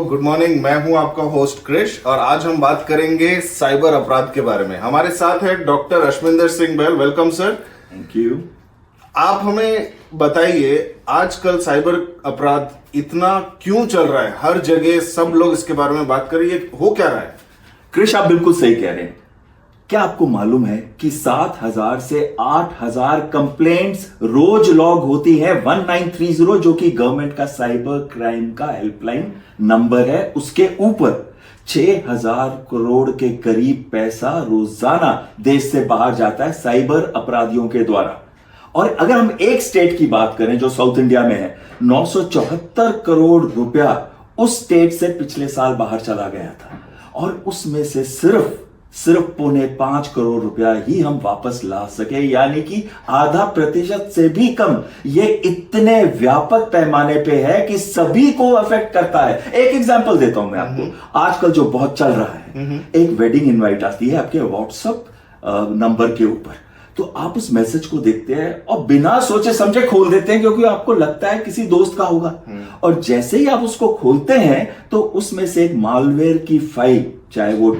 Good morning, मैं हूं आपका होस्ट क्रिश और आज हम बात करेंगे साइबर अपराध के बारे में। हमारे साथ है डॉक्टर अश्विंदर सिंह बैल। Welcome sir. Thank you. आप हमें बताइए, आजकल साइबर अपराध इतना क्यों चल रहा है? हर जगह सब लोग इसके बारे में बात कर रही है, हो क्या रहा है? क्रिश, आप बिल्कुल सही कह रहे हैं। क्या आपको मालूम है कि 7,000 से 8,000 कंप्लेंट्स रोज लॉग होती है 1930, जो कि गवर्नमेंट का साइबर क्राइम का हेल्पलाइन नंबर है। उसके ऊपर 6,000 करोड़ के करीब पैसा रोजाना देश से बाहर जाता है साइबर अपराधियों के द्वारा। और अगर हम एक स्टेट की बात करें जो साउथ इंडिया में है, 974 करोड़ रुपया उस स्टेट से पिछले साल बाहर चला गया था और उसमें से सिर्फ 5.25 करोड़ रुपया ही हम वापस ला सके, यानी कि आधा प्रतिशत से भी कम। ये इतने व्यापक पैमाने पे है कि सभी को अफेक्ट करता है। एक एग्जांपल देता हूं मैं आपको। आजकल जो बहुत चल रहा है, एक वेडिंग इनवाइट आती है आपके व्हाट्सएप नंबर के ऊपर, तो आप उस मैसेज को देखते हैं और बिना सोचे समझे खोल देते हैं, क्योंकि आपको लगता है किसी दोस्त का होगा। और जैसे ही आप उसको खोलते हैं तो उसमें से एक मालवेयर की फाइल, चाहे वो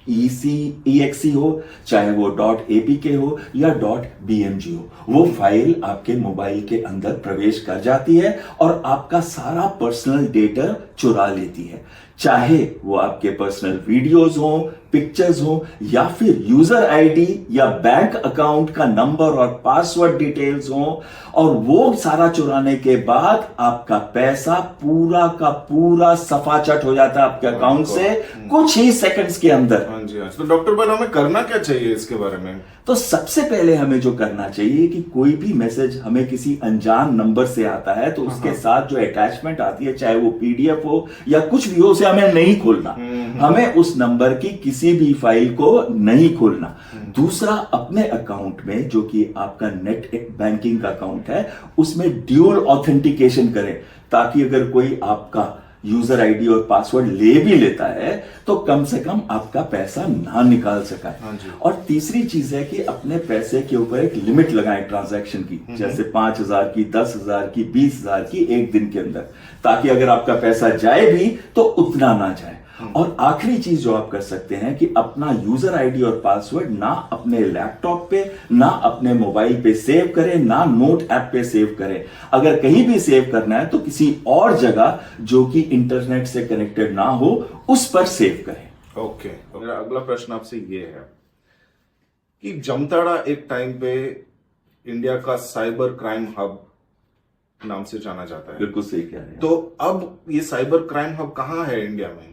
.exe हो, चाहे वो .apk हो या .bmg हो, वो फाइल आपके मोबाइल के अंदर प्रवेश कर जाती है और आपका सारा पर्सनल डेटा चुरा लेती है। चाहे वो आपके पर्सनल वीडियोस हो, पिक्चर्स हो, या फिर यूजर आईडी या बैंक अकाउंट का नंबर और पासवर्ड डिटेल्स हो, और वो सारा चुराने के बाद आपका पैसा पूरा का पूरा सफाचट हो जाता है आपके अकाउंट से कुछ ही सेकंड्स के अंदर। हाँ जी, हाँ। तो डॉक्टर बैल, हमें करना क्या चाहिए इसके बारे में? तो सबसे पहले हमें जो करना चाहिए कि कोई भी मैसेज हमें किसी अनजान नंबर से आता है तो उसके साथ जो अटैचमेंट आती है, चाहे वो पीडीएफ हो या कुछ भी हो, उसे हमें नहीं खोलना। हमें उस नंबर की किसी भी फाइल को नहीं खोलना। दूसरा, अपने अकाउंट में जो कि आपका नेट बैंकिंग का अकाउंट है, उसमें ड्यूल ऑथेंटिकेशन करें, ताकि अगर कोई आपका यूजर आईडी और पासवर्ड ले भी लेता है तो कम से कम आपका पैसा ना निकाल सका। और तीसरी चीज है कि अपने पैसे के ऊपर एक लिमिट लगाएं ट्रांजैक्शन की, जैसे 5,000 की, 10,000 की, 20,000 की एक दिन के अंदर, ताकि अगर आपका पैसा जाए भी तो उतना ना जाए। और आखिरी चीज जो आप कर सकते हैं कि अपना यूजर आईडी और पासवर्ड ना अपने लैपटॉप पे, ना अपने मोबाइल पे सेव करें, ना नोट ऐप पे सेव करें। अगर कहीं भी सेव करना है तो किसी और जगह जो कि इंटरनेट से कनेक्टेड ना हो उस पर सेव करें। ओके। मेरा अगला प्रश्न आपसे ये है कि जामताड़ा एक टाइम पे इंडिया का साइबर क्राइम हब नाम से जाना जाता है। बिल्कुल सही कह रहे हैं। तो अब ये साइबर क्राइम हब कहाँ है इंडिया में?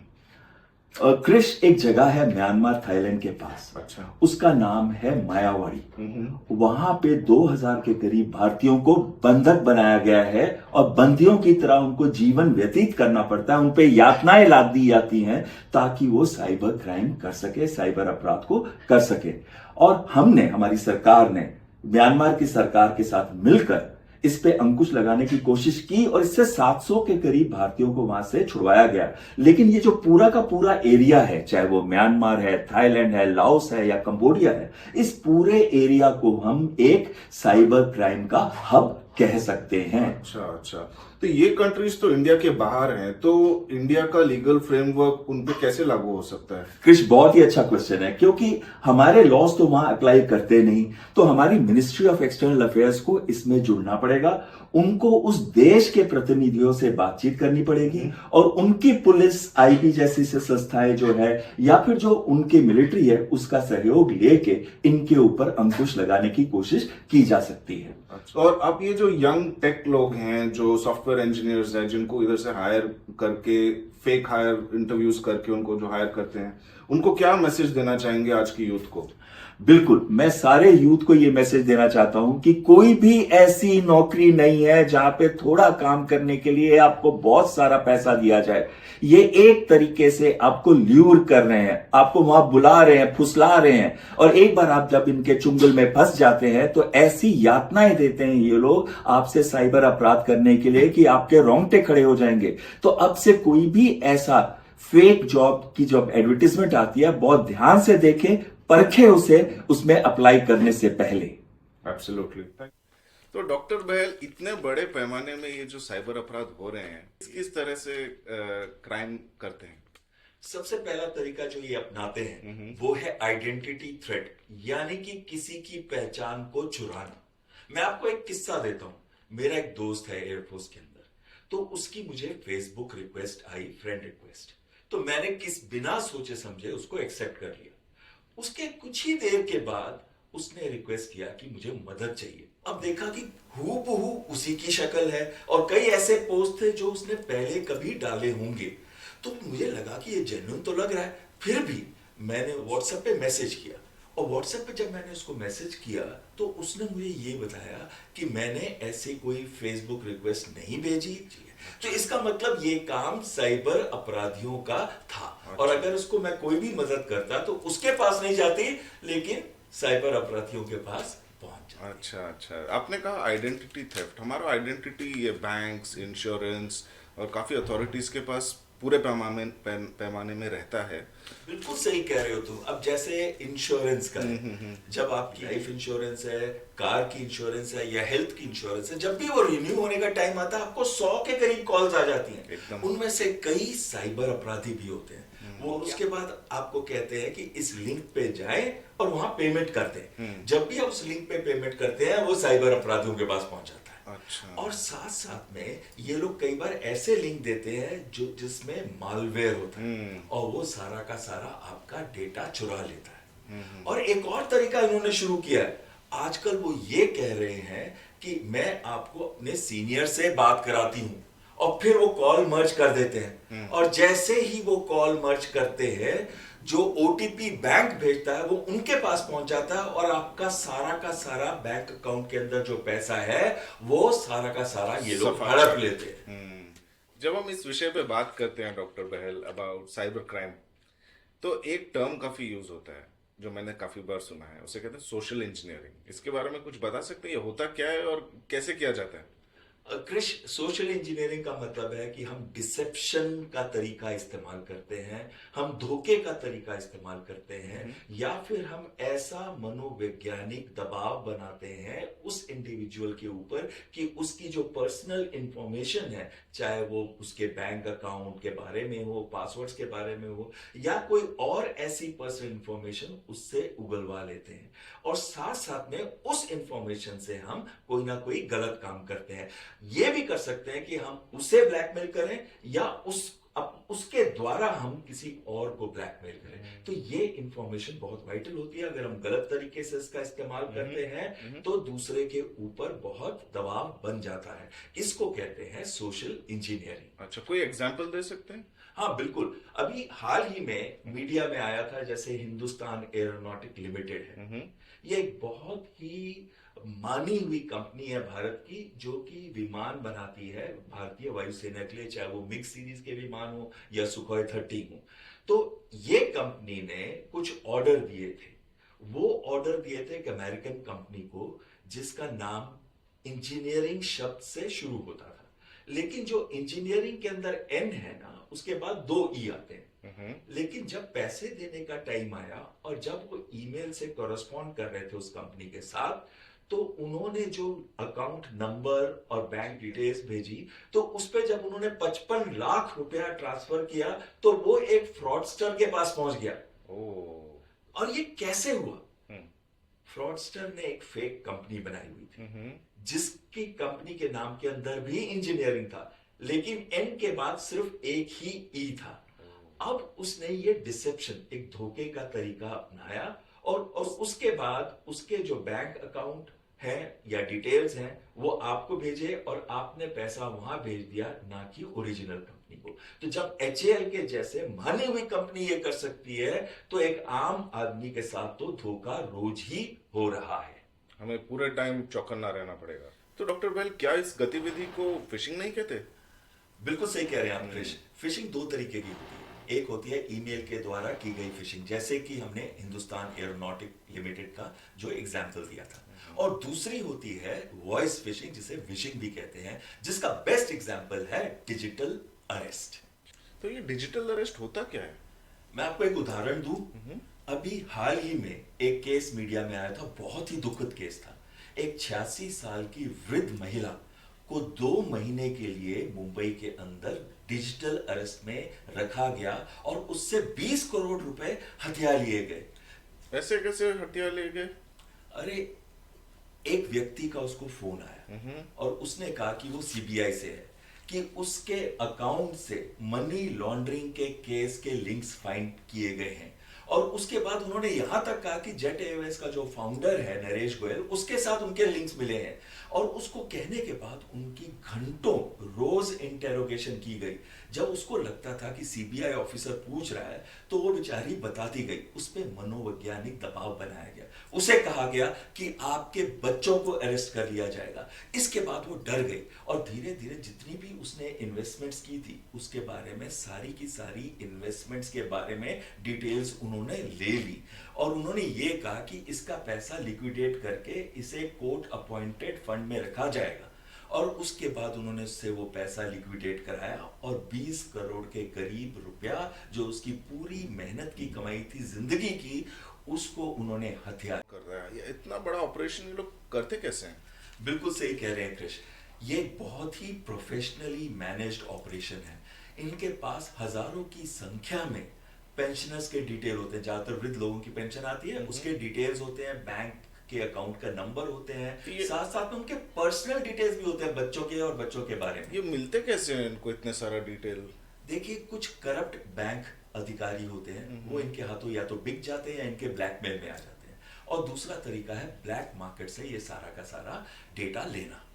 क्रिश, एक जगह है म्यांमार थाईलैंड के पास। अच्छा। उसका नाम है मायावाड़ी। वहां पे 2,000 के करीब भारतीयों को बंधक बनाया गया है और बंदियों की तरह उनको जीवन व्यतीत करना पड़ता है। उन पे यातनाएं लाद दी जाती हैं ताकि वो साइबर क्राइम कर सके, साइबर अपराध को कर सके। और हमने, हमारी सरकार ने म्यांमार की सरकार के साथ मिलकर इस पे अंकुश लगाने की कोशिश की और इससे 700 के करीब भारतीयों को वहां से छुड़वाया गया। लेकिन ये जो पूरा का पूरा एरिया है, चाहे वो म्यांमार है, थाईलैंड है, लाओस है या कंबोडिया है, इस पूरे एरिया को हम एक साइबर क्राइम का हब कह सकते हैं। अच्छा। तो ये कंट्रीज तो इंडिया के बाहर हैं, तो इंडिया का लीगल फ्रेमवर्क उन पे कैसे लागू हो सकता है? क्रिश, बहुत ही अच्छा क्वेश्चन है, क्योंकि हमारे लॉज तो वहां अप्लाई करते नहीं। तो हमारी मिनिस्ट्री ऑफ एक्सटर्नल अफेयर्स को इसमें जुड़ना पड़ेगा। उनको उस देश के प्रतिनिधियों से बातचीत करनी पड़ेगी और उनकी पुलिस, आईबी जैसी संस्थाएं जो है या फिर जो उनकी मिलिट्री है, उसका सहयोग लेके इनके ऊपर अंकुश लगाने की कोशिश की जा सकती है। और अब ये जो यंग टेक लोग हैं, जो सॉफ्टवेयर इंजीनियर्स हैं, जिनको इधर से हायर करके, फेक हायर इंटरव्यूज करके उनको जो हायर करते हैं, उनको क्या मैसेज देना चाहेंगे आज की यूथ को? बिल्कुल, मैं सारे यूथ को यह मैसेज देना चाहता हूं कि कोई भी ऐसी नौकरी नहीं है जहां पे थोड़ा काम करने के लिए आपको बहुत सारा पैसा दिया जाए। ये एक तरीके से आपको ल्यूर कर रहे हैं, आपको वहां बुला रहे हैं, फुसला रहे हैं, और एक बार आप जब इनके चुंगल में फंस जाते हैं तो ऐसी यातनाएं देते हैं ये लोग आपसे साइबर अपराध करने के लिए कि आपके रोंगटे खड़े हो जाएंगे। तो अब से कोई भी ऐसा फेक जॉब की जब एडवर्टीजमेंट आती है, बहुत ध्यान से देखें, परखें उसे, उसमें अप्लाई करने से पहले। एब्सोल्युटली। तो डॉक्टर बहल, इतने बड़े पैमाने में ये जो साइबर अपराध हो रहे हैं, किस तरह से क्राइम करते हैं? सबसे पहला तरीका जो ये अपनाते हैं वो है आइडेंटिटी थ्रेट, यानी कि किसी की पहचान को चुराना। मैं आपको एक किस्सा देता हूं। मेरा एक दोस्त है एयरफोर्स के अंदर, तो उसकी मुझे फेसबुक रिक्वेस्ट आई, फ्रेंड रिक्वेस्ट। तो मैंने बिना सोचे समझे उसको एक्सेप्ट कर लिया। उसके कुछ ही देर के बाद उसने रिक्वेस्ट किया कि मुझे मदद चाहिए। अब देखा कि हूबहू उसी की शक्ल है और कई ऐसे पोस्ट थे जो उसने पहले कभी डाले होंगे। तो मुझे लगा कि ये जेन्युइन तो लग रहा है। फिर भी मैंने व्हाट्सएप पे मैसेज किया, और व्हाट्सएप पे जब मैंने उसको मैसेज किया तो उसने मुझे ये बताया कि मैंने ऐसी कोई फेसबुक रिक्वेस्ट नहीं भेजी। तो इसका मतलब ये काम साइबर अपराधियों का था। और अगर उसको मैं कोई भी मदद करता तो उसके पास नहीं जाती, लेकिन साइबर अपराधियों के पास पहुंच जाती। अच्छा अच्छा, आपने कहा आइडेंटिटी थेफ्ट। हमारा आइडेंटिटी ये बैंक्स, इंश्योरेंस और काफी अथॉरिटीज के पास पूरे पैमाने में रहता है। बिल्कुल सही कह रहे हो तुम। अब जैसे इंश्योरेंस का है, जब आपकी लाइफ इंश्योरेंस है, कार की इंश्योरेंस है या हेल्थ की इंश्योरेंस है, जब भी वो रिन्यू होने का टाइम आता है आपको 100 के करीब कॉल्स आ जाती हैं। उनमें से कई साइबर अपराधी भी होते हैं। वो उसके बाद आपको कहते हैं कि इस लिंक पे जाएं और वहां पेमेंट करते हैं। जब भी आप उस लिंक पे पेमेंट करते हैं वो साइबर अपराधियों के पास पहुंच जाता है। अच्छा। और साथ साथ में ये लोग कई बार ऐसे लिंक देते हैं जो जिसमें मालवेयर होता है और वो सारा का सारा आपका डेटा चुरा लेता है। और एक और तरीका इन्होंने शुरू किया है। आजकल वो ये कह रहे हैं कि मैं आपको अपने सीनियर से बात कराती हूं, और फिर वो कॉल मर्ज कर देते हैं। और जैसे ही वो कॉल मर्ज करते हैं, जो ओटीपी बैंक भेजता है वो उनके पास पहुंच जाता है, और आपका सारा का सारा बैंक अकाउंट के अंदर जो पैसा है वो सारा का सारा ये लोग हड़प लेते हैं। जब हम इस विषय पे बात करते हैं doctor Bahl about cyber crime, तो एक टर्म काफी यूज होता है जो मैंने काफी बार सुना है, उसे कहते हैं सोशल इंजीनियरिंग। इसके बारे में कुछ बता सकते हैं, ये होता क्या है और कैसे किया जाता है? क्रिश, सोशल इंजीनियरिंग का मतलब है कि हम डिसेप्शन का तरीका इस्तेमाल करते हैं, हम धोखे का तरीका इस्तेमाल करते हैं, या फिर हम ऐसा मनोवैज्ञानिक दबाव बनाते हैं उस इंडिविजुअल के ऊपर कि उसकी जो पर्सनल इंफॉर्मेशन है, चाहे वो उसके बैंक अकाउंट के बारे में हो, पासवर्ड्स के बारे में हो, या कोई और ऐसी पर्सनल इंफॉर्मेशन उससे उगलवा लेते हैं, और साथ साथ में उस इंफॉर्मेशन से हम कोई ना कोई गलत काम करते हैं। ये भी कर सकते हैं कि हम उसे ब्लैकमेल करें या उसके द्वारा हम किसी और को ब्लैकमेल करें। तो ये इंफॉर्मेशन बहुत वाइटल होती है। अगर हम गलत तरीके से इसका इस्तेमाल करते हैं तो दूसरे के ऊपर बहुत दबाव बन जाता है। इसको कहते हैं सोशल इंजीनियरिंग। अच्छा, कोई एग्जांपल दे सकते हैं? हाँ बिल्कुल। अभी हाल ही में मीडिया में आया था, जैसे हिंदुस्तान एरोनॉटिक लिमिटेड है। ये एक बहुत ही मानी हुई कंपनी है भारत की, जो कि विमान बनाती है भारतीय वायुसेना के लिए, चाहे वो मिग सीरीज के विमान हो या सुखोई 30 हो। तो ये कंपनी ने कुछ ऑर्डर दिए थे। वो ऑर्डर दिए थे एक अमेरिकन कंपनी को, जिसका नाम इंजीनियरिंग शब्द से शुरू होता था, लेकिन जो इंजीनियरिंग के अंदर एन है ना, उसके बाद 2 ई आते हैं। लेकिन जब पैसे देने का टाइम आया और जब वो ईमेल से कॉरेस्पॉन्ड कर रहे थे उस कंपनी के साथ, तो उन्होंने जो अकाउंट नंबर और बैंक डिटेल्स भेजी, तो उस पे जब उन्होंने 55 लाख रुपया ट्रांसफर किया तो वो एक फ्रॉडस्टर के पास पहुंच गया। और ये कैसे हुआ? फ्रॉडस्टर ने एक फेक कंपनी बनाई हुई थी, जिसकी कंपनी के नाम के अंदर भी इंजीनियरिंग था, लेकिन एन के बाद सिर्फ एक ही ई था। अब उसने ये डिसेप्शन, एक धोखे का तरीका अपनाया, और उसके बाद उसके जो बैंक अकाउंट है या डिटेल्स हैं वो आपको भेजे, और आपने पैसा वहां भेज दिया, ना कि ओरिजिनल कंपनी को। तो जब एचएएल के जैसे मानी हुई कंपनी ये कर सकती है, तो एक आम आदमी के साथ तो धोखा रोज ही हो रहा है। हमें पूरे टाइम चौकन्ना रहना पड़ेगा। तो डॉक्टर बेल, क्या इस गतिविधि को फिशिंग नहीं कहते? बिल्कुल सही कह रहे हैं आप क्रिश। फिशिंग 2 तरीके की होती है। एक होती है ईमेल के द्वारा की गई फिशिंग, जैसे कि हमने हिंदुस्तान एरोनॉटिक लिमिटेड का जो एग्जाम्पल दिया था, और दूसरी होती है वॉइस फिशिंग, जिसे विशिंग भी कहते हैं, जिसका बेस्ट एग्जाम्पल है डिजिटल अरेस्ट। तो ये डिजिटल अरेस्ट होता क्या है? मैं आपको एक उदाहरण दूं। अभी हाल ही में एक केस मीडिया में आया था, बहुत ही दुखद केस था। एक 86 साल की वृद्ध महिला को 2 महीने के लिए मुंबई के अंदर डिजिटल अरेस्ट में रखा गया और उससे 20 करोड़ रुपए हथिया लिए गए। ऐसे कैसे हटिया ले गए? अरे, एक व्यक्ति का उसको फोन आया और उसने कहा कि वो सीबीआई से है, कि उसके अकाउंट से मनी लॉन्ड्रिंग के केस के लिंक्स फाइंड किए गए हैं। और उसके बाद उन्होंने यहां तक कहा कि जेट एयरवेज का जो फाउंडर है नरेश गोयल, उसके साथ उनके लिंक्स मिले हैं। और उसको कहने के बाद उनकी घंटों रोज इंटेरोगेशन की गई। जब उसको लगता था कि सीबीआई ऑफिसर पूछ रहा है तो वो बेचारी बताती गई। उस पर मनोवैज्ञानिक दबाव बनाया गया। उसे कहा गया कि आपके बच्चों को अरेस्ट कर लिया जाएगा। इसके बाद वो डर गई और धीरे धीरे जितनी भी उसने इन्वेस्टमेंट्स की थी उसके बारे में, सारी की सारी इन्वेस्टमेंट्स के बारे में डिटेल्स उन्होंने ले ली। और उन्होंने ये कहा कि इसका पैसा लिक्विडेट करके इसे कोर्ट अपॉइंटेड फंड में रखा जाएगा। और उसके बाद उन्होंने उससे वो पैसा लिक्विडेट कराया और 20 करोड़ के करीब रुपया, जो उसकी पूरी मेहनत की कमाई थी जिंदगी की, उसको उन्होंने हथियार कर रहा है। ये इतना बड़ा ऑपरेशन ये लोग करते कैसे हैं? बिल्कुल सही कह रहे हैं क्रिश, ये एक बहुत ही प्रोफेशनली मैनेज्ड ऑपरेशन है। इनके पास हजारों की संख्या में पेंशनर्स के डिटेल होते हैं। ज्यादातर वृद्ध लोगों की पेंशन आती है, उसके डिटेल्स होते हैं, बैंक के अकाउंट का नंबर होते हैं, साथ साथ में उनके पर्सनल डिटेल्स भी होते हैं, बच्चों के और बच्चों के बारे में। ये मिलते कैसे हैं इनको इतने सारा डिटेल? देखिए, कुछ करप्ट बैंक अधिकारी होते हैं, वो इनके हाथों या तो बिक जाते हैं या इनके ब्लैकमेल में आ जाते हैं। और दूसरा तरीका है ब्लैक मार्केट से ये सारा का सारा डेटा लेना।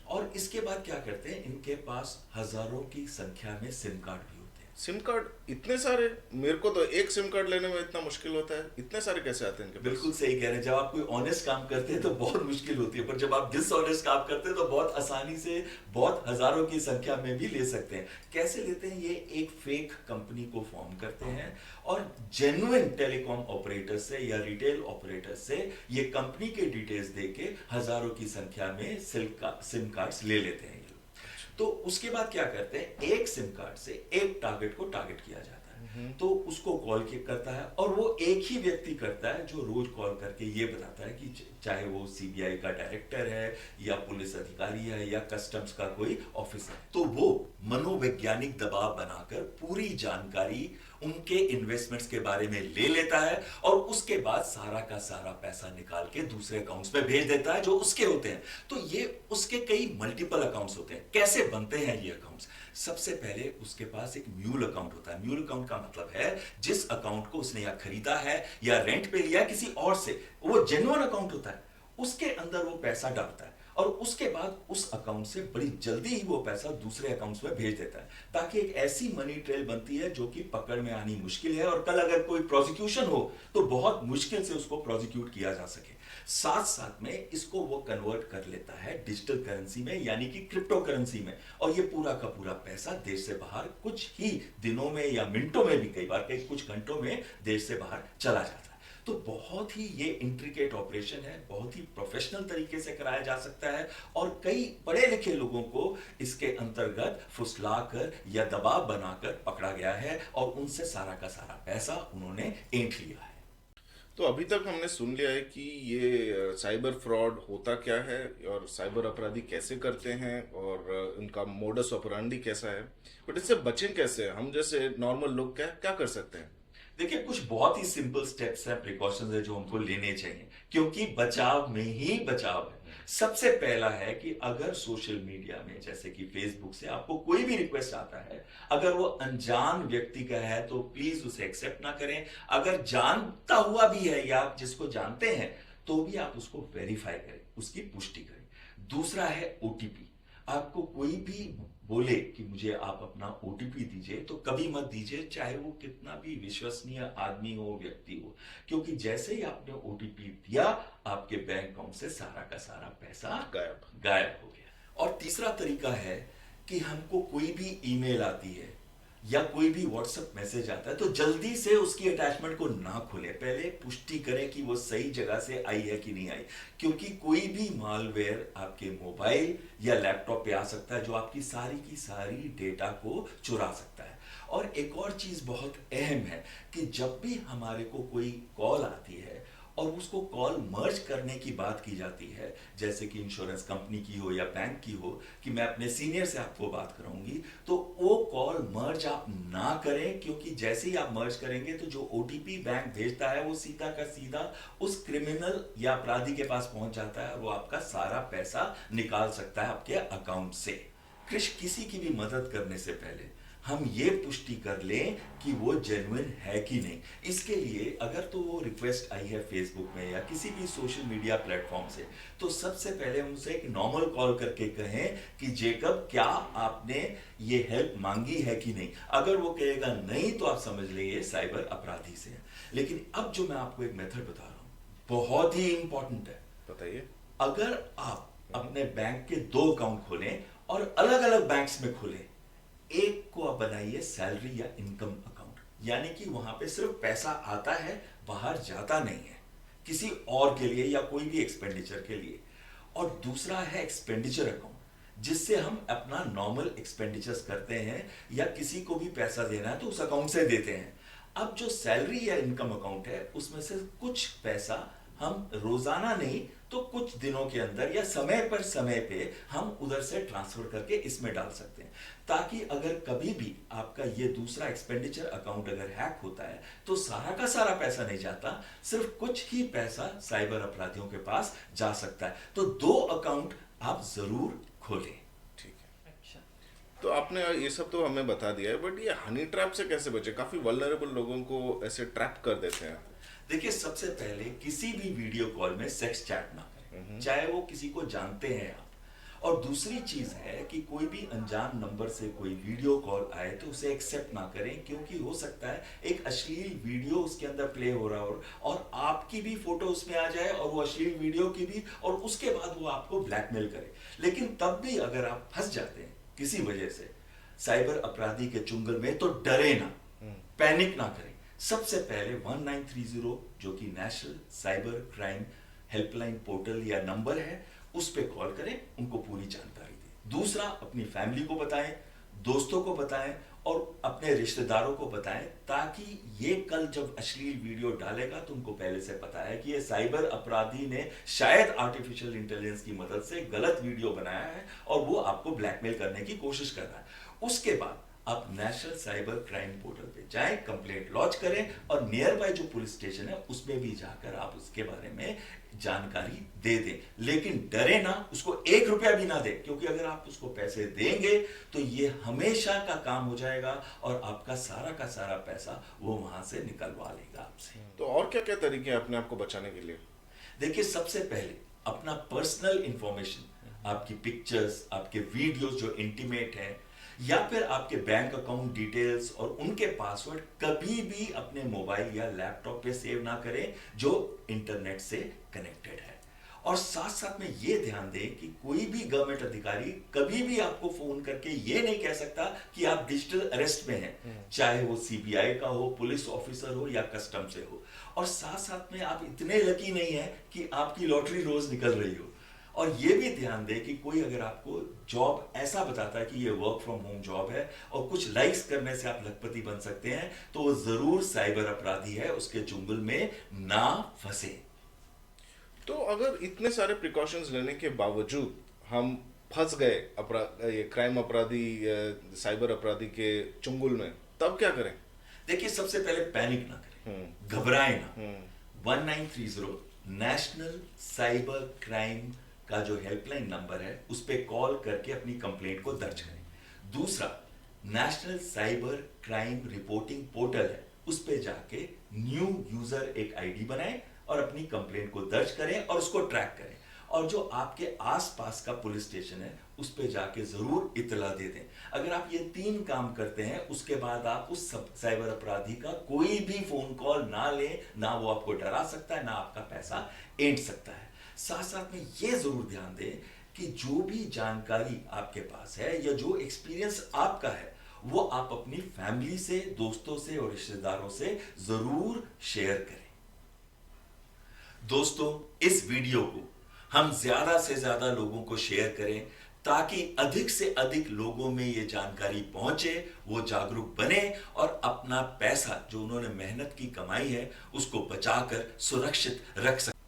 और इसके बाद क्या करते हैं, इनके पास हजारों की संख्या में सिम कार्ड भी होते हैं। सिम कार्ड इतने सारे? मेरे को तो एक सिम कार्ड लेने में इतना मुश्किल होता है, इतने सारे कैसे आते हैं इनके पास? बिल्कुल सही कह रहे हैं। जब आप कोई ऑनेस्ट काम करते हैं तो बहुत मुश्किल होती है, पर जब आप डिसऑनेस्ट काम करते हैं तो बहुत आसानी से, बहुत हजारों की संख्या में भी ले सकते हैं। कैसे लेते हैं? ये एक फेक कंपनी को फॉर्म करते हैं और जेन्युइन टेलीकॉम ऑपरेटर से या रिटेल ऑपरेटर से ये कंपनी के डिटेल्स देके हजारों की संख्या में सिम कार्ड्स ले लेते हैं। तो उसके बाद क्या करते हैं, एक सिम कार्ड से एक टारगेट को टारगेट किया जाता है। तो उसको कॉल करता है और वो एक ही व्यक्ति करता है जो रोज कॉल करके ये बताता है कि चाहे वो सीबीआई का डायरेक्टर है या पुलिस अधिकारी है या कस्टम्स का कोई ऑफिसर है, तो वो मनोवैज्ञानिक दबाव बनाकर पूरी जानकारी उनके इन्वेस्टमेंट्स के बारे में ले लेता है और उसके बाद सारा का सारा पैसा निकाल के दूसरे अकाउंट्स में भेज देता है जो उसके होते हैं। तो ये उसके कई मल्टीपल अकाउंट्स होते हैं। कैसे बनते हैं ये अकाउंट्स? सबसे पहले उसके पास एक म्यूल अकाउंट होता है। म्यूल अकाउंट का मतलब है जिस अकाउंट को उसने या खरीदा है या रेंट पे लिया किसी और से, वो जेन्युइन अकाउंट होता है। उसके अंदर वो पैसा डालता है और उसके बाद उस अकाउंट से बड़ी जल्दी ही वो पैसा दूसरे अकाउंट्स में भेज देता है, ताकि एक ऐसी मनी ट्रेल बनती है जो कि पकड़ में आनी मुश्किल है और कल अगर कोई प्रोसिक्यूशन हो तो बहुत मुश्किल से उसको प्रोसिक्यूट किया जा सके। साथ साथ में इसको वो कन्वर्ट कर लेता है डिजिटल करेंसी में, यानी कि क्रिप्टो करेंसी में, और ये पूरा का पूरा पैसा देश से बाहर कुछ ही दिनों में या मिनटों में भी, कई बार कुछ घंटों में देश से बाहर चला जाता है। तो बहुत ही ये इंट्रिकेट ऑपरेशन है, बहुत ही प्रोफेशनल तरीके से कराया जा सकता है और कई पढ़े लिखे लोगों को इसके अंतर्गत फुसलाकर या दबाव बनाकर पकड़ा गया है और उनसे सारा का सारा पैसा उन्होंने ऐंठ लिया है। तो अभी तक हमने सुन लिया है कि ये साइबर फ्रॉड होता क्या है और साइबर अपराधी कैसे करते हैं और उनका मोडस ऑपरेंडी कैसा है, बट इससे बचें कैसे? हम जैसे नॉर्मल लोग क्या क्या कर सकते हैं? देखिए, कुछ बहुत ही सिंपल स्टेप्स हैं, प्रिकॉशंस है जो हमको लेने चाहिए, क्योंकि बचाव में ही बचाव है। सबसे पहला है कि अगर सोशल मीडिया में जैसे कि फेसबुक से आपको कोई भी रिक्वेस्ट आता है, अगर वो अनजान व्यक्ति का है तो प्लीज उसे एक्सेप्ट ना करें। अगर जानता हुआ भी है या आप जिसको जानते हैं तो भी आप उसको वेरीफाई करें, उसकी पुष्टि करें। दूसरा है ओटीपी। आपको कोई भी बोले कि मुझे आप अपना ओटीपी दीजिए तो कभी मत दीजिए, चाहे वो कितना भी विश्वसनीय आदमी हो, व्यक्ति हो, क्योंकि जैसे ही आपने ओटीपी दिया आपके बैंक अकाउंट से सारा का सारा पैसा गायब हो गया। और तीसरा तरीका है कि हमको कोई भी ईमेल आती है या कोई भी व्हाट्सएप मैसेज आता है तो जल्दी से उसकी अटैचमेंट को ना खोले, पहले पुष्टि करें कि वो सही जगह से आई है कि नहीं आई, क्योंकि कोई भी मालवेयर आपके मोबाइल या लैपटॉप पे आ सकता है जो आपकी सारी डेटा को चुरा सकता है। और एक और चीज बहुत अहम है कि जब भी हमारे को कोई कॉल आती है और उसको कॉल मर्ज करने की बात की जाती है, जैसे कि इंश्योरेंस कंपनी की हो या बैंक की हो, कि मैं अपने सीनियर से आपको बात कराऊंगी, तो वो कॉल मर्ज आप ना करें, क्योंकि जैसे ही आप मर्ज करेंगे तो जो ओटीपी बैंक भेजता है वो सीधा का सीधा उस क्रिमिनल या अपराधी के पास पहुंच जाता है, वो आपका सारा पैसा निकाल सकता है आपके अकाउंट से। क्रिश, किसी की भी मदद करने से पहले हम ये पुष्टि कर लें कि वो जेन्युइन है कि नहीं। इसके लिए अगर तो वो रिक्वेस्ट आई है फेसबुक में या किसी भी सोशल मीडिया प्लेटफॉर्म से, तो सबसे पहले उनसे एक नॉर्मल कॉल करके कहें कि जेकब, क्या आपने ये हेल्प मांगी है कि नहीं। अगर वो कहेगा नहीं तो आप समझ लेंगे साइबर अपराधी से है। लेकिन अब जो मैं आपको एक मेथड बता रहा हूं बहुत ही इंपॉर्टेंट है। बताइए। अगर आप अपने बैंक के 2 अकाउंट खोलें और अलग अलग बैंक्स में खोलें, एक को आप बनाइए सैलरी या इनकम अकाउंट, यानी कि वहां पे सिर्फ पैसा आता है, बाहर जाता नहीं है किसी और के लिए या कोई भी एक्सपेंडिचर के लिए। और दूसरा है एक्सपेंडिचर अकाउंट, जिससे हम अपना नॉर्मल एक्सपेंडिचर्स करते हैं या किसी को भी पैसा देना है तो उस अकाउंट से देते हैं। अब जो सैलरी या इनकम अकाउंट है, उसमें से कुछ पैसा हम रोजाना नहीं तो कुछ दिनों के अंदर या समय पे हम उधर से ट्रांसफर करके इसमें डाल सकते हैं, ताकि अगर कभी भी आपका ये दूसरा एक्सपेंडिचर अकाउंट अगर हैक होता है तो सारा का सारा पैसा नहीं जाता, सिर्फ कुछ ही पैसा साइबर अपराधियों के पास जा सकता है। तो 2 अकाउंट आप जरूर खोलें। ठीक है। तो आपने ये सब तो हमें बता दिया है, बट ये हनी ट्रैप से कैसे बचे? काफी वल्नरेबल लोगों को ऐसे ट्रैप कर देते हैं। देखिए, सबसे पहले किसी भी वीडियो कॉल में सेक्स चैट ना करें, चाहे वो किसी को जानते हैं आप। और दूसरी चीज है कि कोई भी अनजान नंबर से कोई वीडियो कॉल आए तो उसे एक्सेप्ट ना करें, क्योंकि हो सकता है एक अश्लील वीडियो उसके अंदर प्ले हो रहा हो और आपकी भी फोटो उसमें आ जाए और वो अश्लील वीडियो की भी, और उसके बाद वो आपको ब्लैकमेल करे। लेकिन तब भी अगर आप फंस जाते हैं किसी वजह से साइबर अपराधी के चुंगल में, तो डरे ना, पैनिक ना करें। सबसे पहले 1930 जो कि national cyber crime helpline portal या नंबर है, उस पे कॉल करें, उनको पूरी जानकारी दें। दूसरा, अपनी फैमिली को बताएं, दोस्तों को बताएं और अपने रिश्तेदारों को बताएं, ताकि ये कल जब अश्लील वीडियो डालेगा तो उनको पहले से पता है कि ये साइबर अपराधी ने शायद आर्टिफिशियल इंटेलिजेंस की मदद से गलत वीडियो बनाया है और वो आपको ब्लैकमेल करने की कोशिश कर रहा है। उसके बाद आप नेशनल साइबर क्राइम पोर्टल पे जाएं, कंप्लेंट लॉन्च करें और नियर बाय जो पुलिस स्टेशन है उसमें भी जाकर आप उसके बारे में जानकारी दे दें। लेकिन डरे ना, उसको 1 रुपया भी ना दें, क्योंकि अगर आप उसको पैसे देंगे तो ये हमेशा का काम हो जाएगा और आपका सारा पैसा वो वहां से निकलवा लेगा आपसे। तो और क्या क्या तरीके हैं अपने आप को बचाने के लिए? देखिए, सबसे पहले अपना पर्सनल इंफॉर्मेशन, आपकी पिक्चर्स, आपके वीडियोस जो इंटीमेट हैं, या फिर आपके बैंक अकाउंट डिटेल्स और उनके पासवर्ड कभी भी अपने मोबाइल या लैपटॉप पे सेव ना करें जो इंटरनेट से कनेक्टेड है। और साथ साथ में ये ध्यान दें कि कोई भी गवर्नमेंट अधिकारी कभी भी आपको फोन करके ये नहीं कह सकता कि आप डिजिटल अरेस्ट में हैं, चाहे वो सीबीआई का हो, पुलिस ऑफिसर हो या कस्टम से हो। और साथ साथ में आप इतने लकी नहीं है कि आपकी लॉटरी रोज निकल रही हो। और ये भी ध्यान दें कि कोई अगर आपको जॉब ऐसा बताता है कि ये वर्क फ्रॉम होम जॉब है और कुछ लाइक्स करने से आप लखपति बन सकते हैं, तो वो जरूर साइबर अपराधी है, उसके चुंगल में ना फंसे। तो अगर इतने सारे प्रिकॉशंस लेने के बावजूद हम फंस गए ये क्राइम अपराधी, साइबर अपराधी के चुंगल में, तब क्या करें? देखिए, सबसे पहले पैनिक ना करें, घबराएं ना। 1930 नेशनल साइबर क्राइम का जो हेल्पलाइन नंबर है उस पे कॉल करके अपनी कंप्लेंट को दर्ज करें। दूसरा, national cyber crime reporting portal है, उस पे जाके न्यू यूजर एक आईडी बनाएं और अपनी कंप्लेंट को दर्ज करें और उसको ट्रैक करें। और जो आपके आसपास का पुलिस स्टेशन है उस पे जाके जरूर इतला दे दें। अगर आप ये 3 काम करते हैं, उसके बाद आप उस साइबर अपराधी का कोई भी फोन कॉल ना लें, ना वो आपको डरा सकता है, ना आपका पैसा ऐंठ सकता है। साथ साथ में ये जरूर ध्यान दें कि जो भी जानकारी आपके पास है या जो एक्सपीरियंस आपका है, वो आप अपनी फैमिली से, दोस्तों से और रिश्तेदारों से जरूर शेयर करें। दोस्तों, इस वीडियो को हम ज्यादा से ज्यादा लोगों को शेयर करें ताकि अधिक से अधिक लोगों में ये जानकारी पहुंचे, वो जागरूक बने और अपना पैसा जो उन्होंने मेहनत की कमाई है उसको बचाकर सुरक्षित रख सके।